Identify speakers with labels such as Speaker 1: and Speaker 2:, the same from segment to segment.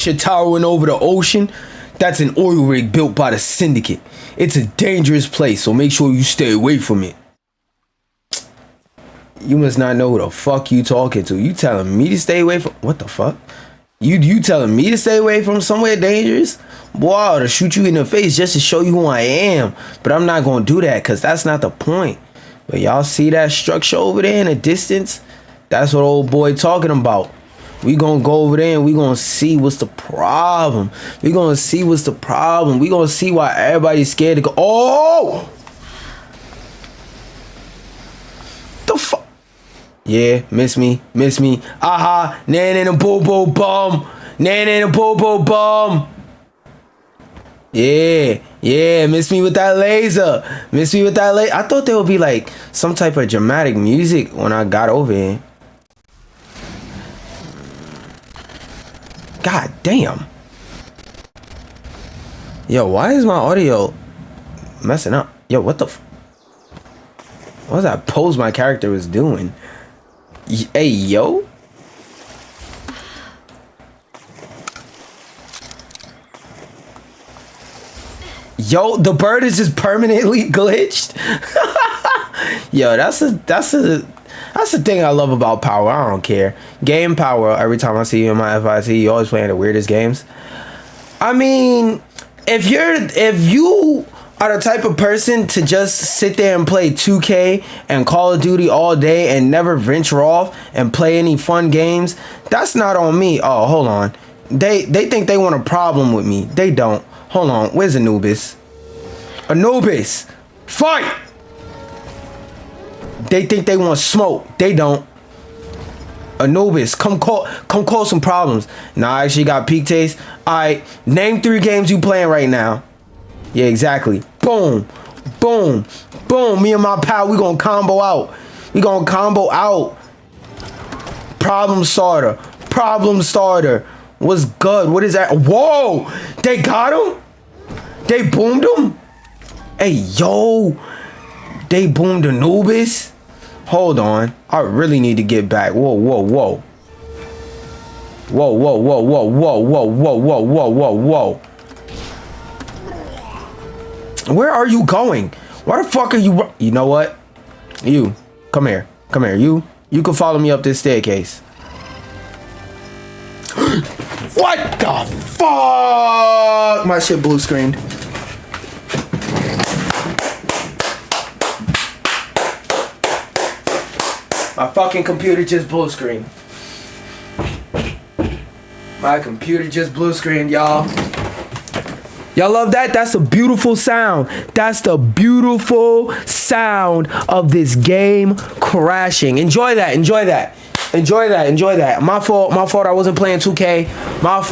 Speaker 1: Shit towering over the ocean. That's an oil rig built by the syndicate. It's a dangerous place, so make sure you stay away from it. You must not know who the fuck you talking to. You telling me to stay away from... What the fuck? You telling me to stay away from somewhere dangerous? Boy, I ought to shoot you in the face just to show you who I am. But I'm not going to do that because that's not the point. But y'all see that structure over there in the distance? That's what old boy talking about. We gonna go over there and we gonna see what's the problem. We gonna see what's the problem. We gonna see why everybody's scared to go. Oh! The fuck? Yeah, miss me. Aha, nan and a boo bum. Nan and a boo bum. Yeah, miss me with that laser. I thought there would be like some type of dramatic music when I got over here. God damn. Yo, why is my audio messing up? Yo, what the what was that pose my character was doing? Hey, yo. Yo, the bird is just permanently glitched. Yo, that's the thing I love about Power. I don't care. Game Power, every time I see you in my FIC, you always playing the weirdest games. I mean, if you are the type of person to just sit there and play 2K and Call of Duty all day and never venture off and play any fun games, that's not on me. Oh, hold on. They think they want a problem with me. They don't. Hold on. Where's Anubis? Anubis! Fight! They think they want smoke. They don't. Anubis, come cause some problems. Nah, I actually got peak taste. Alright, name 3 games you playing right now. Yeah, exactly. Boom. Boom. Boom. Me and my pal, we gonna combo out. Problem starter. What's good? What is that? Whoa! They got him? They boomed him? Hey, yo. They boomed Anubis? Hold on. I really need to get back. Whoa. Where are you going? Why the fuck are you? You know what? You. Come here. You can follow me up this staircase. What the fuck? My shit blue screened. My fucking computer just blue screened. Y'all. Y'all love that? That's a beautiful sound. That's the beautiful sound of this game crashing. Enjoy that. My fault I wasn't playing 2K. My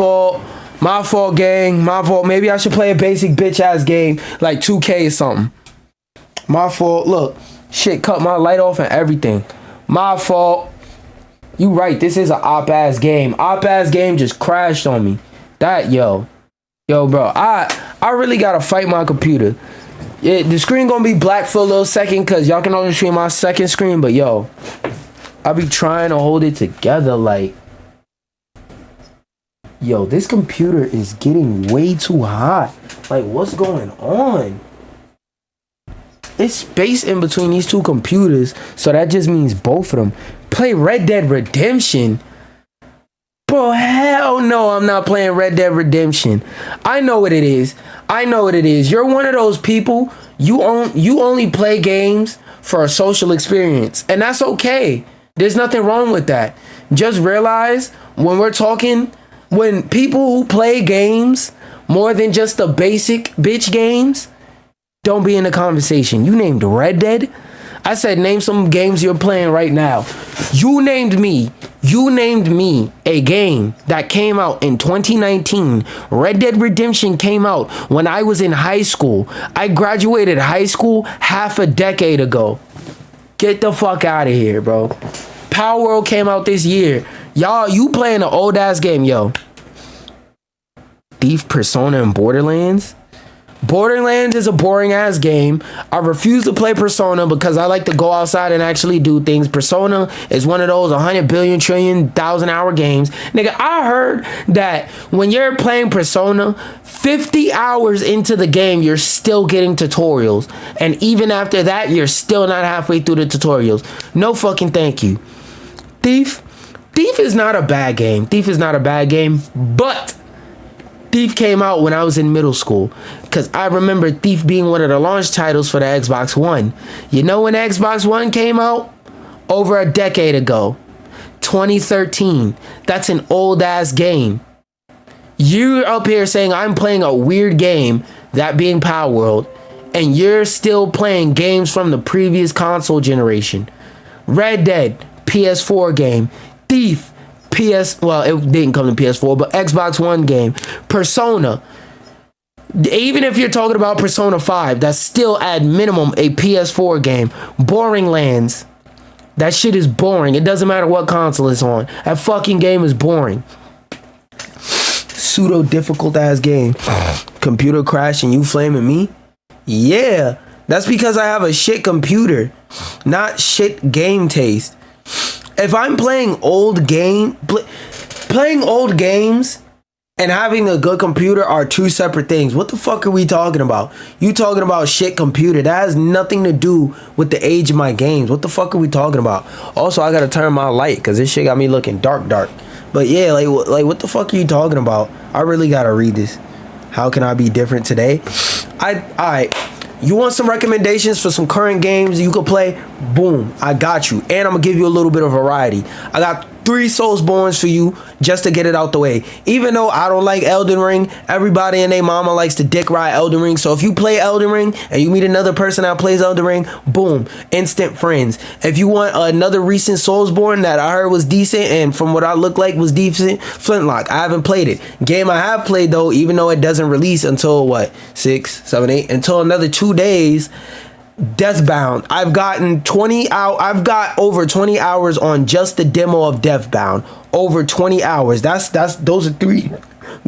Speaker 1: fault, gang. My fault. Maybe I should play a basic bitch ass game like 2K or something. My fault. Look, shit cut my light off and everything. My fault. You right, this is an op-ass game. Op-ass game just crashed on me. Yo, bro, I really gotta fight my computer. Yeah, the screen gonna be black for a little second because y'all can only see my second screen, but yo, I be trying to hold it together like, yo, this computer is getting way too hot. Like, what's going on? It's space in between these two computers, so that just means both of them. Play Red Dead Redemption? Bro, hell no, I'm not playing Red Dead Redemption. I know what it is. You're one of those people, you only play games for a social experience, and that's okay. There's nothing wrong with that. Just realize when people who play games more than just the basic bitch games, don't be in the conversation. You named Red Dead? I said name some games you're playing right now. You named me a game that came out in 2019. Red Dead Redemption came out when I was in high school. I graduated high school half a decade ago. Get the fuck out of here, bro. Palworld came out this year. Y'all, you playing an old ass game, yo. Thief, Persona, and Borderlands? Borderlands is a boring ass game. I refuse to play Persona because I like to go outside and actually do things. Persona is one of those 100 billion trillion 1,000 hour games. Nigga, I heard that when you're playing Persona, 50 hours into the game, you're still getting tutorials. And even after that, you're still not halfway through the tutorials. No fucking thank you. Thief is not a bad game. But Thief came out when I was in middle school, because I remember Thief being one of the launch titles for the Xbox One. You know when Xbox One came out? Over a decade ago. 2013. That's an old ass game. You're up here saying I'm playing a weird game, that being Palworld, and you're still playing games from the previous console generation. Red Dead, PS4 game. Thief, well, it didn't come to PS4, but Xbox One game. Persona, even if you're talking about Persona 5, that's still at minimum a PS4 game. Boring Lands, that shit is boring. It doesn't matter what console it's on. That fucking game is boring. Pseudo difficult ass game. Computer crash and you flaming me? Yeah, that's because I have a shit computer, not shit game taste. If I'm playing playing old games and having a good computer are two separate things. What the fuck are we talking about? You talking about shit computer. That has nothing to do with the age of my games. What the fuck are we talking about? Also, I gotta turn my light because this shit got me looking dark. But yeah, like what the fuck are you talking about? I really gotta read this. How can I be different today? Alright. You want some recommendations for some current games you could play? Boom, I got you. And I'm gonna give you a little bit of variety. I got 3 Soulsborns for you just to get it out the way. Even though I don't like Elden Ring, everybody and their mama likes to dick ride Elden Ring. So if you play Elden Ring and you meet another person that plays Elden Ring, boom, instant friends. If you want another recent Soulsborne that I heard was decent and from what I look like was decent, Flintlock. I haven't played it. Game I have played though, even though it doesn't release until what, 6, 7, 8, until another 2 days. Deathbound. I've got over 20 hours on just the demo of Deathbound. Over 20 hours. Those are 3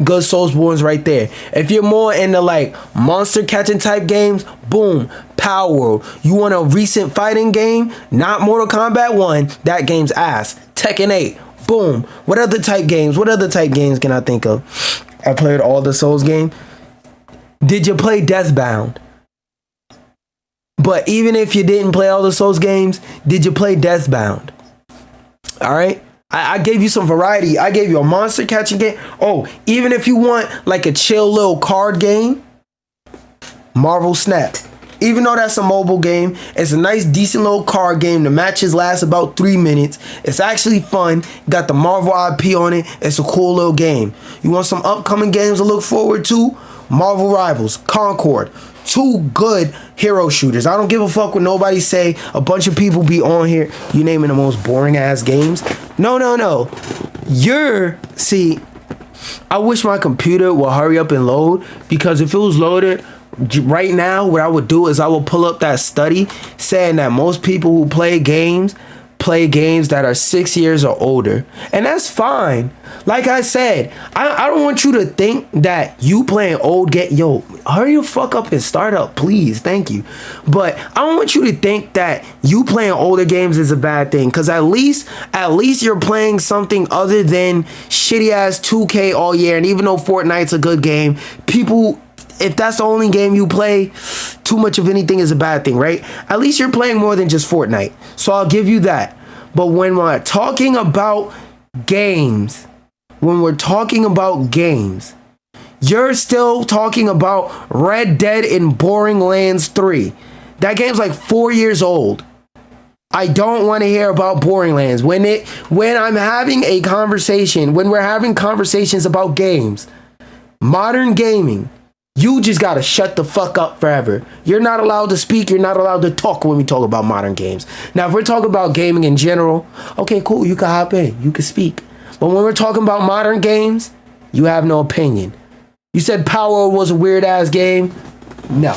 Speaker 1: good Soulsborns right there. If you're more into like monster catching type games, boom, Palworld. You want a recent fighting game? Not Mortal Kombat 1. That game's ass. Tekken 8. Boom. What other type games can I think of? I played all the Souls games. Did you play Deathbound? But even if you didn't play all the Souls games, did you play Deathbound? All right. I gave you some variety. I gave you a monster catching game. Oh, even if you want like a chill little card game, Marvel Snap. Even though that's a mobile game, it's a nice, decent little card game. The matches last about 3 minutes. It's actually fun. Got the Marvel IP on it. It's a cool little game. You want some upcoming games to look forward to? Marvel Rivals, Concord. 2 good hero shooters. I don't give a fuck what nobody say. A bunch of people be on here. You naming the most boring ass games. No. See, I wish my computer would hurry up and load, because if it was loaded right now, what I would do is I would pull up that study saying that most people who play games that are 6 years or older. And that's fine. Like I said, I don't want you to think that you playing old game. Yo, hurry the fuck up and start up, please. Thank you. But I don't want you to think that you playing older games is a bad thing. Because at least you're playing something other than shitty ass 2K all year. And even though Fortnite's a good game, people, if that's the only game you play, too much of anything is a bad thing, right? At least you're playing more than just Fortnite. So I'll give you that. But when we're talking about games, you're still talking about Red Dead and Boring Lands 3. That game's like 4 years old. I don't want to hear about Boring Lands. When we're having conversations about games, modern gaming, you just gotta shut the fuck up forever. You're not allowed to speak. You're not allowed to talk when we talk about modern games. Now, if we're talking about gaming in general, okay, cool. You can hop in. You can speak. But when we're talking about modern games, you have no opinion. You said Palworld was a weird ass game. No,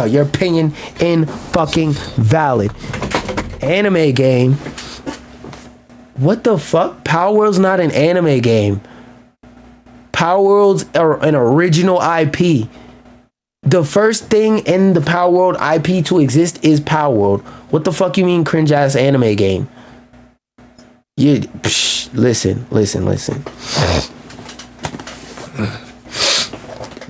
Speaker 1: your opinion ain't fucking valid. Anime game. What the fuck? Palworld's not an anime game. Palworld's an original IP. The first thing in the Palworld IP to exist is Palworld. What the fuck you mean cringe ass anime game? Listen.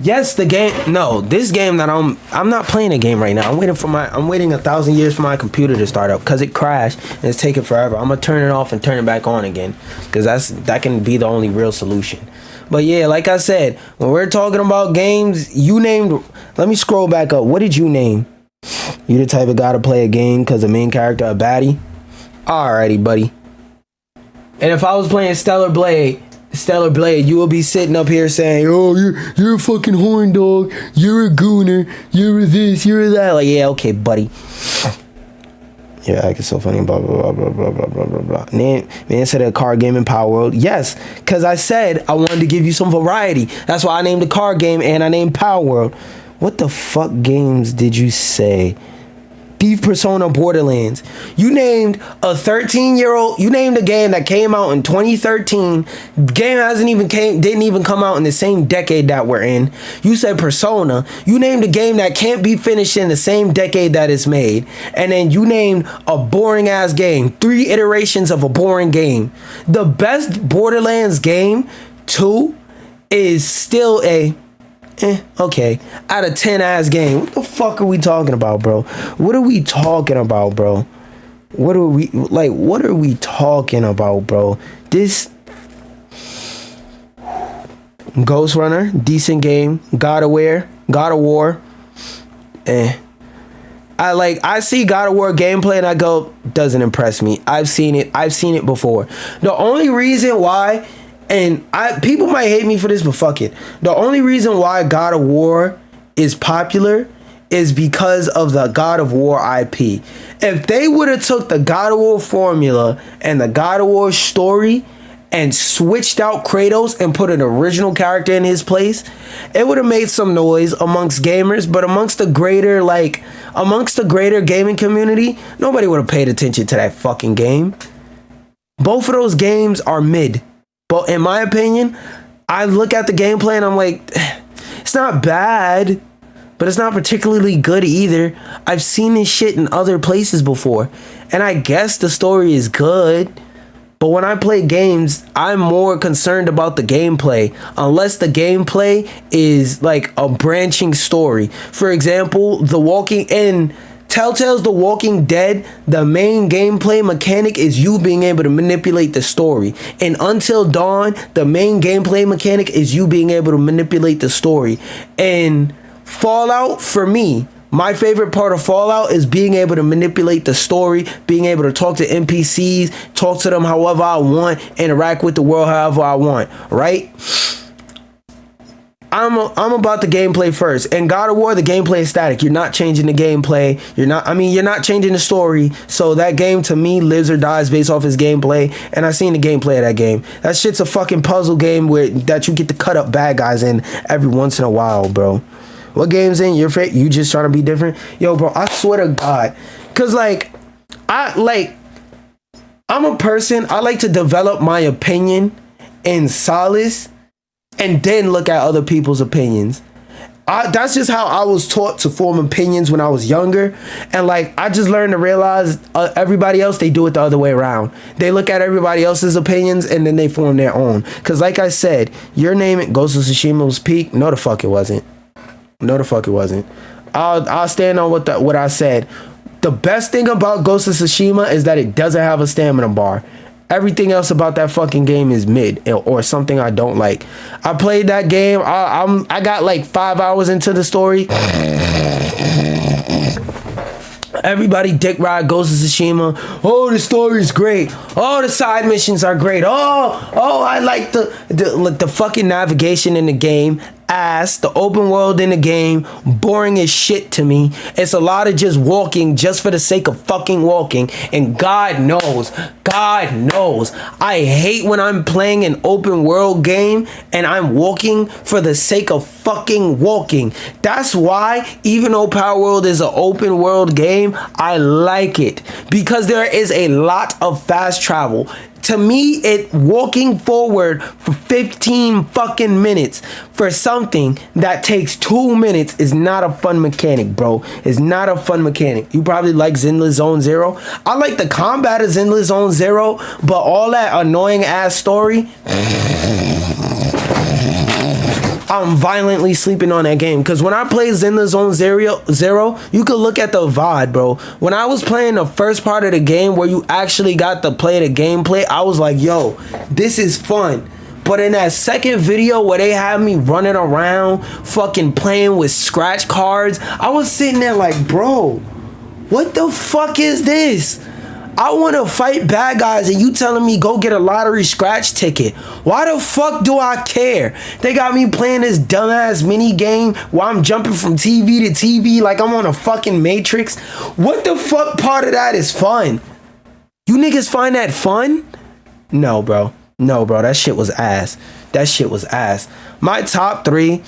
Speaker 1: Yes, the game. No, this game that I'm not playing a game right now. I'm waiting 1,000 years for my computer to start up because it crashed and it's taking forever. I'm gonna turn it off and turn it back on again because that can be the only real solution. But yeah, like I said, when we're talking about games, you named. Let me scroll back up. What did you name? You the type of guy to play a game because the main character a baddie? Alrighty, buddy. And if I was playing Stellar Blade, you will be sitting up here saying, "Oh, you're a fucking horn dog. You're a gooner. You're this. You're that." Like, yeah, okay, buddy. Yeah, I get so funny. Blah blah blah blah blah blah blah blah. Man said a card game in Palworld. Yes, because I said I wanted to give you some variety. That's why I named the card game and I named Palworld. What the fuck games did you say? Thief, Persona, Borderlands. You named a 13-year-old. You named a game that came out in 2013. Game didn't even come out in the same decade that we're in. You said Persona. You named a game that can't be finished in the same decade that it's made. And then you named a boring ass game. 3 iterations of a boring game. The best Borderlands game 2 is still a okay, out of 10 ass game. What the fuck are we talking about, bro? What are we talking about, bro? What are we talking about, bro? This Ghost Runner, decent game. God of War. I see God of War gameplay and I go, doesn't impress me. I've seen it before. The only reason why, and people might hate me for this, but fuck it. The only reason why God of War is popular is because of the God of War IP. If they would have took the God of War formula and the God of War story and switched out Kratos and put an original character in his place, it would have made some noise amongst gamers, but amongst the greater gaming community, nobody would have paid attention to that fucking game. Both of those games are mid. But in my opinion, I look at the gameplay and I'm like, it's not bad, but it's not particularly good either. I've seen this shit in other places before, and I guess the story is good. But when I play games, I'm more concerned about the gameplay, unless the gameplay is like a branching story. For example, Telltale's The Walking Dead, the main gameplay mechanic is you being able to manipulate the story. And Until Dawn, the main gameplay mechanic is you being able to manipulate the story. And Fallout, for me, my favorite part of Fallout is being able to manipulate the story, being able to talk to NPCs, talk to them however I want, interact with the world however I want, right? I'm about the gameplay first. In God of War, the gameplay is static. You're not changing the gameplay. You're not changing the story. So that game to me lives or dies based off his gameplay. And I've seen the gameplay of that game. That shit's a fucking puzzle game that you get to cut up bad guys in every once in a while, bro. What game's in your favorite? You just trying to be different? Yo, bro, I swear to God. Cause I'm a person, I like to develop my opinion in solace and then look at other people's opinions. That's just how I was taught to form opinions when I was younger. And I just learned to realize everybody else, they do it the other way around. They look at everybody else's opinions and then they form their own. Because like I said, your name, Ghost of Tsushima was peak. No, the fuck it wasn't. No, the fuck it wasn't. I'll stand on what I said. The best thing about Ghost of Tsushima is that it doesn't have a stamina bar. Everything else about that fucking game is mid or something I don't like. I played that game. I got 5 hours into the story. Everybody dick ride Ghost of Tsushima. Oh, the story's great. Oh, the side missions are great. Oh, I like the fucking navigation in the game. The open world in the game, boring as shit to me. It's a lot of just walking just for the sake of fucking walking. And God knows, I hate when I'm playing an open world game and I'm walking for the sake of fucking walking. That's why, even though Palworld is an open world game, I like it because there is a lot of fast travel. To me, it walking forward for 15 fucking minutes for something that takes 2 minutes is not a fun mechanic, bro. It's not a fun mechanic. You probably like Zenless Zone Zero. I like the combat of Zenless Zone Zero, but all that annoying ass story, I'm violently sleeping on that game. Because when I played Zenless Zone Zero, you could look at the VOD, bro. When I was playing the first part of the game where you actually got to play the gameplay, I was like, yo, this is fun. But in that second video where they had me running around, fucking playing with scratch cards, I was sitting there like, bro, what the fuck is this? I want to fight bad guys and you telling me go get a lottery scratch ticket. Why the fuck do I care? They got me playing this dumbass mini game while I'm jumping from TV to TV like I'm on a fucking Matrix. What the fuck part of that is fun? You niggas find that fun? No, bro. No, bro. That shit was ass. That shit was ass. My top 3,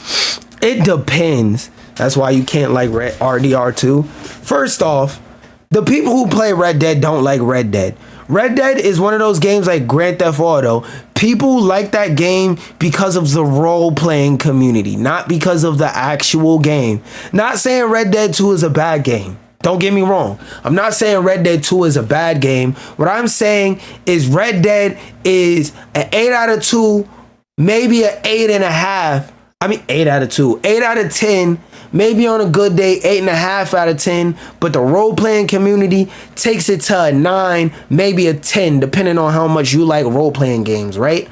Speaker 1: it depends. That's why you can't like RDR2. First off, the people who play Red Dead don't like Red Dead. Red Dead is one of those games like Grand Theft Auto. People like that game because of the role-playing community, not because of the actual game. Not saying Red Dead 2 is a bad game. Don't get me wrong. I'm not saying Red Dead 2 is a bad game. What I'm saying is Red Dead is an 8 out of 2, maybe an 8.5. I mean, 8 out of 2. 8 out of 10. Maybe on a good day, 8.5 out of 10, but the role-playing community takes it to a 9, maybe a 10, depending on how much you like role-playing games, right?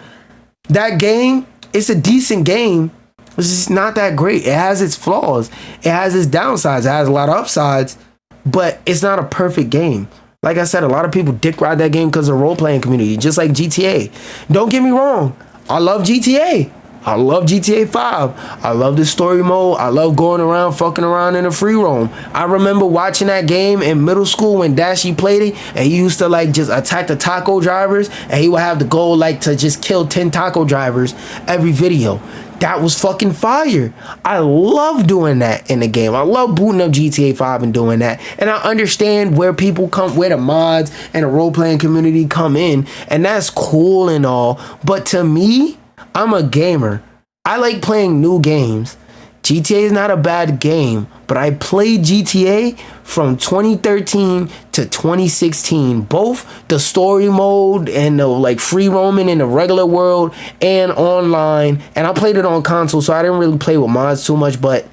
Speaker 1: That game, it's a decent game. It's just not that great. It has its flaws. It has its downsides. It has a lot of upsides, but it's not a perfect game. Like I said, a lot of people dick ride that game because of the role-playing community, just like GTA. Don't get me wrong. I love GTA. I love GTA 5. I love the story mode. I love going around, fucking around in a free roam. I remember watching that game in middle school when Dashy played it, and he used to like just attack the taco drivers, and he would have the goal like to just kill 10 taco drivers every video. That was fucking fire. I love doing that in the game. I love booting up GTA 5 and doing that. And I understand where people come, where the mods and the role-playing community come in, and that's cool and all. But to me, I'm a gamer. I like playing new games. GTA is not a bad game, but I played GTA from 2013 to 2016. Both the story mode and the like free roaming in the regular world and online. And I played it on console, so I didn't really play with mods too much, but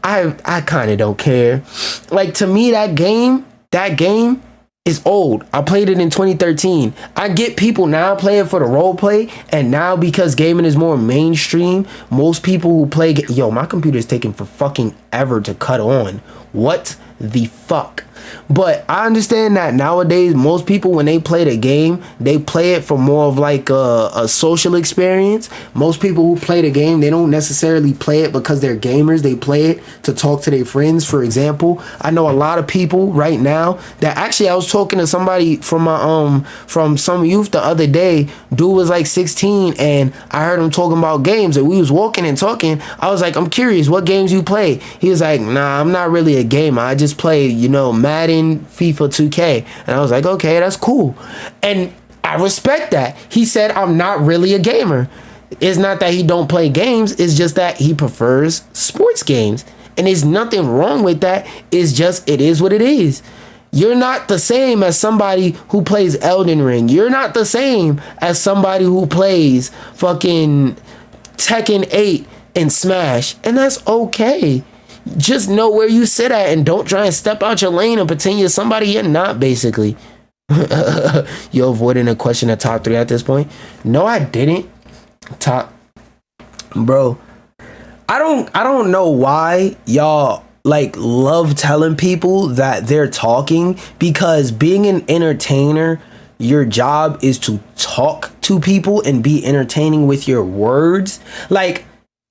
Speaker 1: I kind of don't care. Like, to me, that game is old. I played it in 2013. I get people now play it for the role play, and now because gaming is more mainstream, most people who play yo, my computer is taking for fucking ever to cut on. What the fuck? But I understand that nowadays most people, when they play the game, they play it for more of like a social experience. Most people who play the game, they don't necessarily play it because they're gamers. They play it to talk to their friends. For example, I know a lot of people right now that actually, I was talking to somebody from my from some youth the other day. Dude was like 16, and I heard him talking about games, and we was walking and talking. I was like, I'm curious, what games you play? He was like, nah, I'm not really a gamer. I just play, you know, Madden, FIFA 2K. And I was like, okay, that's cool. And I respect that. He said, I'm not really a gamer. It's not that he don't play games. It's just that he prefers sports games. And there's nothing wrong with that. It's just, it is what it is. You're not the same as somebody who plays Elden Ring. You're not the same as somebody who plays fucking Tekken 8 and Smash. And that's okay. Just know where you sit at and don't try and step out your lane and pretend you're somebody you're not, basically. You're avoiding a question of top 3 at this point? No, I didn't. Bro, I don't know why y'all like love telling people that they're talking, because being an entertainer, your job is to talk to people and be entertaining with your words. Like,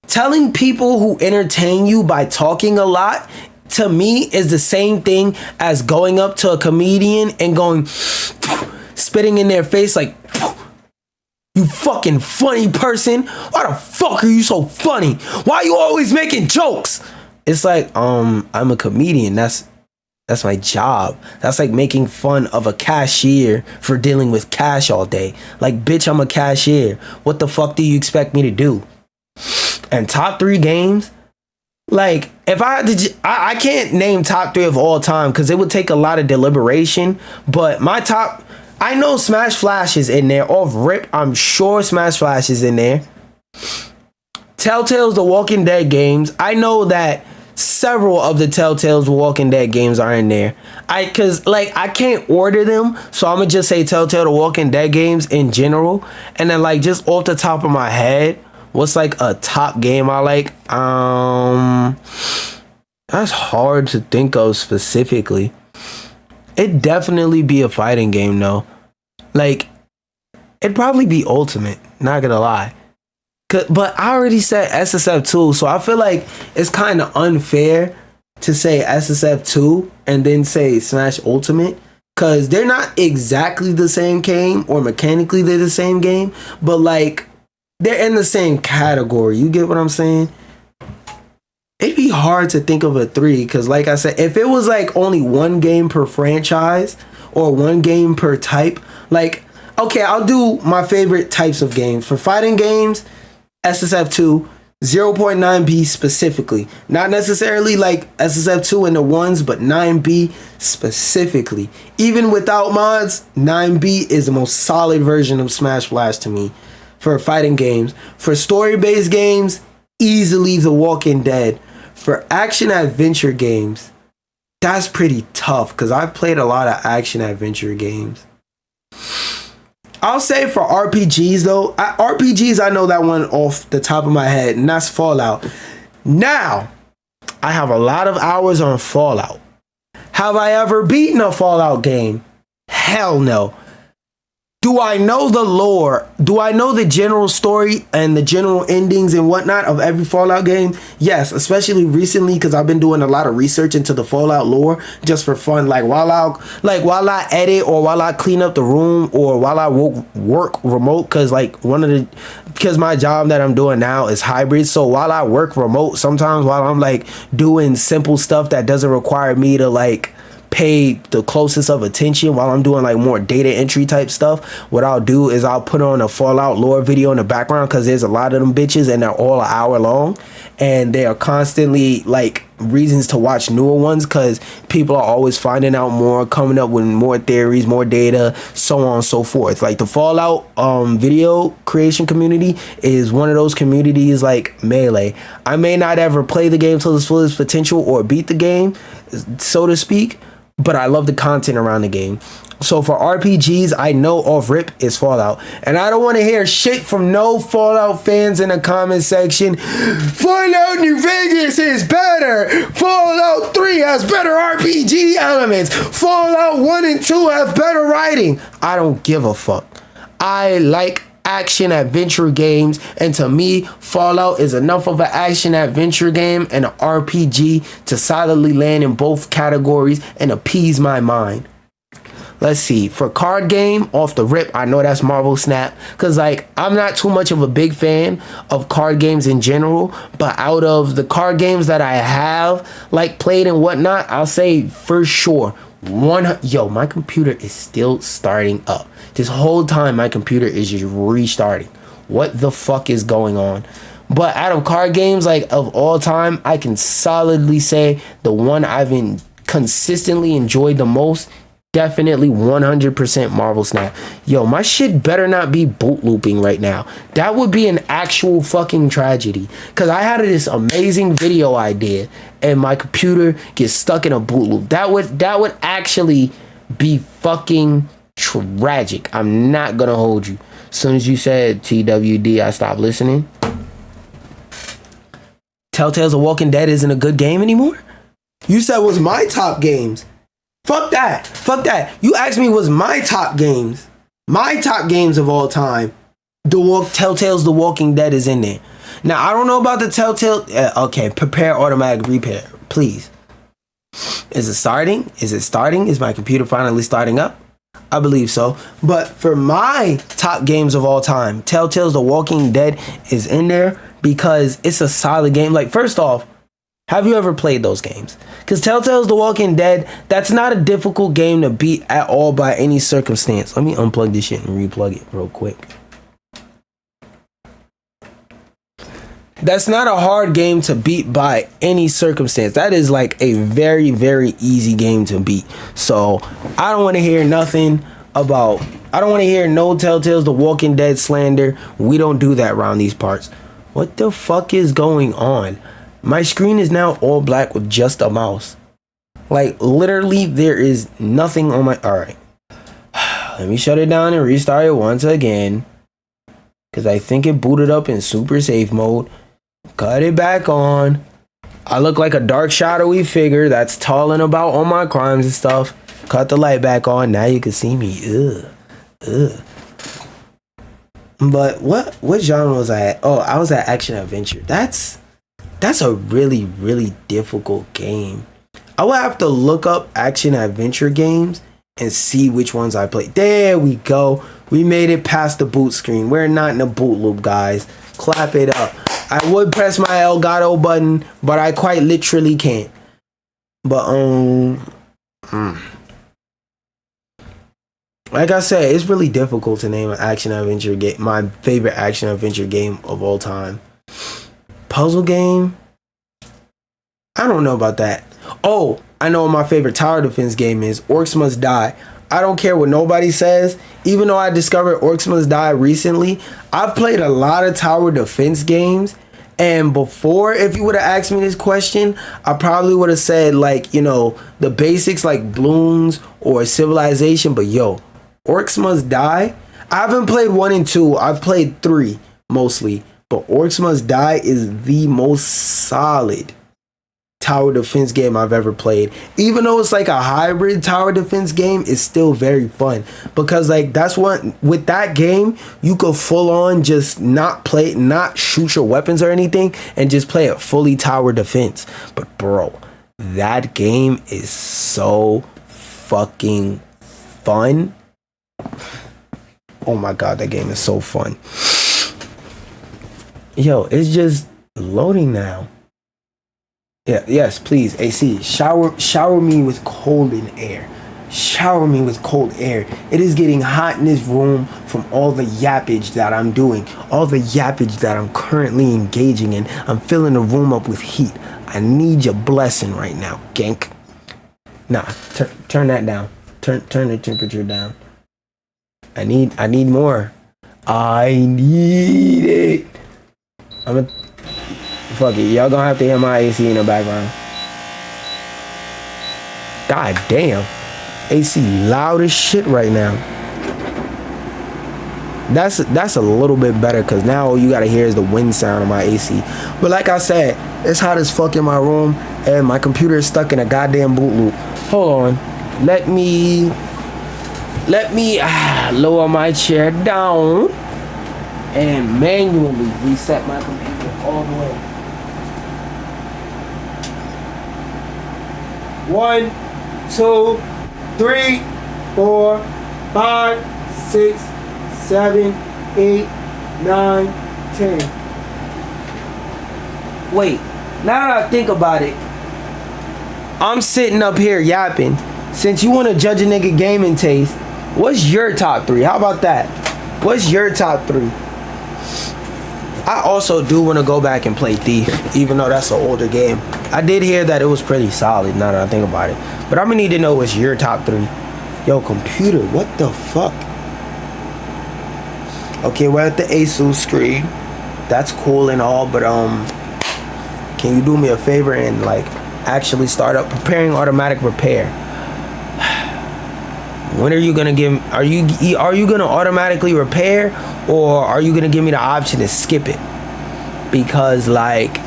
Speaker 1: telling people who entertain you by talking a lot, to me, is the same thing as going up to a comedian and going, spitting in their face like, you fucking funny person. Why the fuck are you so funny? Why are you always making jokes? It's like, I'm a comedian. That's That's my job. That's like making fun of a cashier for dealing with cash all day. Like, bitch, I'm a cashier. What the fuck do you expect me to do? And top 3 games, like, if I had to, I can't name top 3 of all time because it would take a lot of deliberation. But my top, I know Smash Flash is in there. Off rip, I'm sure Smash Flash is in there. Telltale's The Walking Dead games. I know that several of the Telltale's Walking Dead games are in there. Cause like I can't order them, so I'm gonna just say Telltale The Walking Dead games in general. And then like just off the top of my head, what's like a top game I like? That's hard to think of specifically. It'd definitely be a fighting game though. Like it'd probably be Ultimate, not gonna lie. But I already said SSF2, so I feel like it's kind of unfair to say SSF2 and then say Smash Ultimate, because they're not exactly the same game, or mechanically they're the same game, but like they're in the same category. You get what I'm saying? It'd be hard to think of a 3, because like I said, if it was like only one game per franchise or one game per type, like, okay, I'll do my favorite types of games. For fighting games, SSF2, 0.9B specifically. Not necessarily like SSF2 and the ones, but 9B specifically. Even without mods, 9B is the most solid version of Smash Flash to me. For fighting games. For story-based games, easily The Walking Dead. For action-adventure games, that's pretty tough, because I've played a lot of action-adventure games. I'll say for RPGs though, RPGs, I know that one off the top of my head, and that's Fallout. Now, I have a lot of hours on Fallout. Have I ever beaten a Fallout game? Hell no. Do I know the lore? Do I know the general story and the general endings and whatnot of every Fallout game? Yes, especially recently, because I've been doing a lot of research into the Fallout lore just for fun. Like while I edit, or while I clean up the room, or while I work remote, because my job that I'm doing now is hybrid. So while I work remote, sometimes while I'm like doing simple stuff that doesn't require me to like pay the closest of attention, while I'm doing like more data entry type stuff, what I'll do is I'll put on a Fallout lore video in the background, because there's a lot of them bitches and they're all an hour long, and they are constantly like reasons to watch newer ones, because people are always finding out more, coming up with more theories, more data, so on and so forth. Like the Fallout video creation community is one of those communities like Melee. I may not ever play the game to its fullest potential or beat the game, so to speak, but I love the content around the game. So for RPGs, I know off rip is Fallout. And I don't want to hear shit from no Fallout fans in the comment section. Fallout New Vegas is better. Fallout 3 has better RPG elements. Fallout 1 and 2 have better writing. I don't give a fuck. I like action adventure games, and to me, Fallout is enough of an action adventure game and an RPG to solidly land in both categories and appease my mind. Let's see, for card game, off the rip, I know that's Marvel Snap, because like I'm not too much of a big fan of card games in general, but out of the card games that I have like played and whatnot, I'll say for sure yo, my computer is still starting up. This whole time my computer is just restarting. What the fuck is going on? But out of card games, like of all time, I can solidly say the one I've consistently enjoyed the most, definitely 100% Marvel Snap. Yo, my shit better not be boot looping right now. That would be an actual fucking tragedy, because I had this amazing video idea and my computer gets stuck in a boot loop. That would actually be fucking tragic. I'm not gonna hold you. As soon as you said TWD, I stopped listening. Telltale's The Walking Dead isn't a good game anymore? You said was my top games. Fuck that. Fuck that. You asked me what's my top games. My top games of all time. Telltale's The Walking Dead is in there. Now, I don't know about the Telltale. Okay, prepare automatic repair, please. Is it starting? Is it starting? Is my computer finally starting up? I believe so. But for my top games of all time, Telltale's The Walking Dead is in there because it's a solid game. Like, first off, Have you ever played those games? Because Telltale's The Walking Dead, that's not a difficult game to beat at all by any circumstance. Let me unplug this shit and replug it real quick. That's not a hard game to beat by any circumstance. That is like a very, very easy game to beat. So I don't want to hear nothing about, I don't want to hear no Telltale's The Walking Dead slander. We don't do that around these parts. What the fuck is going on? My screen is now all black with just a mouse. Like literally there is nothing on my, all right. Let me shut it down and restart it once again. Because I think it booted up in super safe mode. Cut it back on. I look like a dark shadowy figure that's talling about all my crimes and stuff. Cut the light back on. Now you can see me. Ugh. But what genre was I at? Oh, I was at action adventure. That's a really, really difficult game. I will have to look up action adventure games and see which ones I played. There we go. We made it past the boot screen. We're not in a boot loop, guys. Clap it up. I would press my Elgato button, but I quite literally can't. But like I said, it's really difficult to name an action adventure game, my favorite action adventure game of all time. Puzzle game? I don't know about that. Oh, I know what my favorite tower defense game is. Orcs Must Die. I don't care what nobody says. Even though I discovered Orcs Must Die recently, I've played a lot of tower defense games. And before, if you would have asked me this question, I probably would have said, like, you know, the basics like Bloons or Civilization. But yo, Orcs Must Die? I haven't played 1 and 2. I've played 3 mostly. But Orcs Must Die is the most solid tower defense game I've ever played. Even though it's like a hybrid tower defense game, it's still very fun. Because like that's what, with that game, you could full on just not shoot your weapons or anything and just play it fully tower defense. But bro, that game is so fucking fun. Oh my god, that game is so fun. Yo, it's just loading now. Yeah, yes, please, AC, shower me with cold air. Shower me with cold air. It is getting hot in this room from all the yappage that I'm doing, all the yappage that I'm currently engaging in. I'm filling the room up with heat. I need your blessing right now, gank. Nah, turn that down. Turn the temperature down. I need more. I need it. Fuck it, y'all gonna have to hear my AC in the background. God damn, AC loud as shit right now. That's a little bit better because now all you gotta hear is the wind sound of my AC. But like I said, it's hot as fuck in my room and my computer is stuck in a goddamn boot loop. Hold on, let me lower my chair down and manually reset my computer all the way. 1, 2, 3, 4, 5, 6, 7, 8, 9, 10. Wait, now that I think about it, I'm sitting up here yapping. Since you want to judge a nigga gaming taste, what's your top 3? How about that? What's your top 3? I also do want to go back and play Thief, even though that's an older game. I did hear that it was pretty solid now that I think about it. But I'm gonna need to know what's your top 3. Yo, computer, what the fuck? Okay, we're at the ASUS screen. That's cool and all, but can you do me a favor and like actually start up preparing automatic repair? When are you gonna give? Are you gonna automatically repair, or are you gonna give me the option to skip it? Because like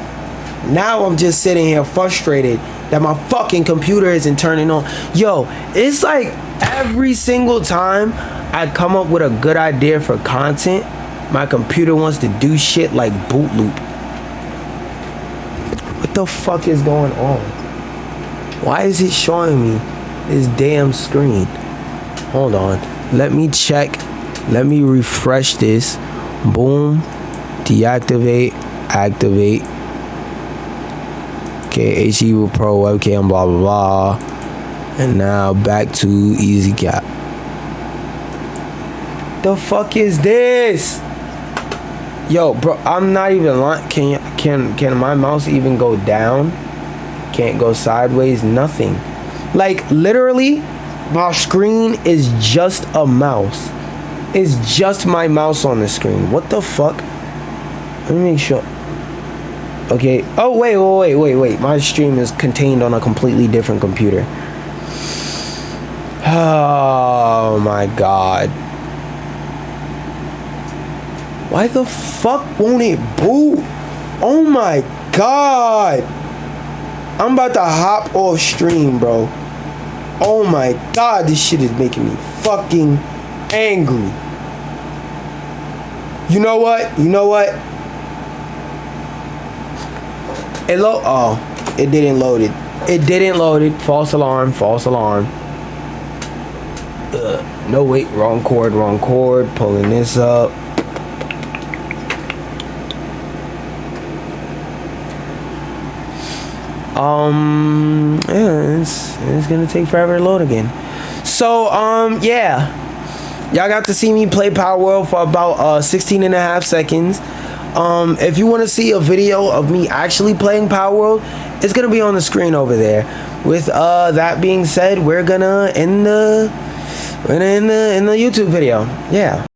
Speaker 1: now I'm just sitting here frustrated that my fucking computer isn't turning on. Yo, it's like every single time I come up with a good idea for content, my computer wants to do shit like boot loop. What the fuck is going on? Why is it showing me this damn screen? Hold on, let me check, let me refresh this. Boom, deactivate, activate. Okay, HE Pro webcam, blah blah blah. And now back to easy cap. The fuck is this? Yo, bro, I'm not even lying. Can my mouse even go down? Can't go sideways, nothing. Like literally, my screen is just a mouse. It's just my mouse on the screen. What the fuck? Let me make sure. Okay. Oh, wait. My stream is contained on a completely different computer. Oh my god. Why the fuck won't it boot? Oh my god. I'm about to hop off stream, bro. Oh my god, this shit is making me fucking angry. You know what? It didn't load it. It didn't load it. False alarm. No, wait, wrong cord. Pulling this up. Yeah, it's gonna take forever to load again. So, yeah. Y'all got to see me play Palworld for about 16 and a half seconds. If you want to see a video of me actually playing Palworld, it's gonna be on the screen over there. With that being said, we're gonna end the YouTube video. Yeah.